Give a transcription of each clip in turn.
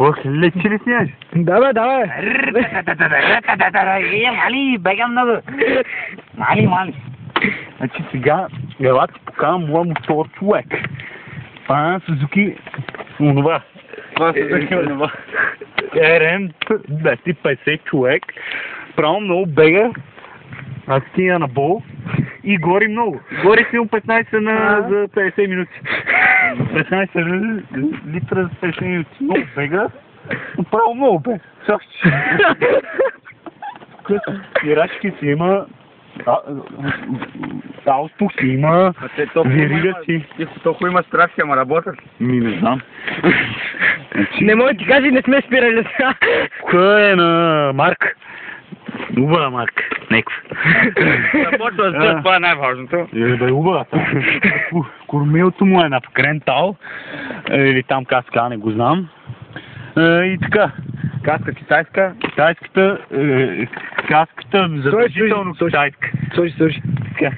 Какво лечи ли сняж? Давай, давай. Мали, бегам много. Мали. Значи сега, ела ти покавам моя мотор човек. Това е Сузуки, онова. RM 250 човек. Право много бега. Аз стига на бол и гори много. Гори с него 15 за 50 минути. 15 литра за 50 минути. Много бега. Право много бега. И рачки си има, галстук си има, верига си. Толкова има страшки, ама работят. Не знам. Не мога ти кажа, не сме спирали сега. Кой е на Марк? Уба, Марк. Неков. Започва, това е най-важното. Бе, Уба. Кормилото му е на Крентал. Или там каска, не го знам. И така. Каска китайска. Каската задължително китайска. Слушай. Така.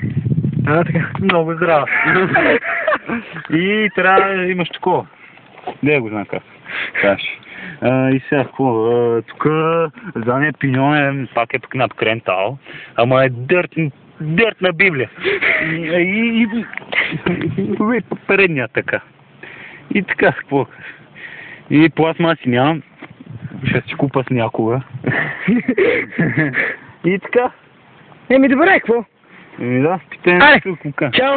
Така. Много здрава. И трябва да имаш такова. Не го знам как. И сега какво? Тук задния пиньон е пак е пък над Крентал. Ама е дъртна Библия. И предния така. И така какво? И пластмаси нямам. Ще си купа с някога. И така. Добре, какво? Да, питай. Чао.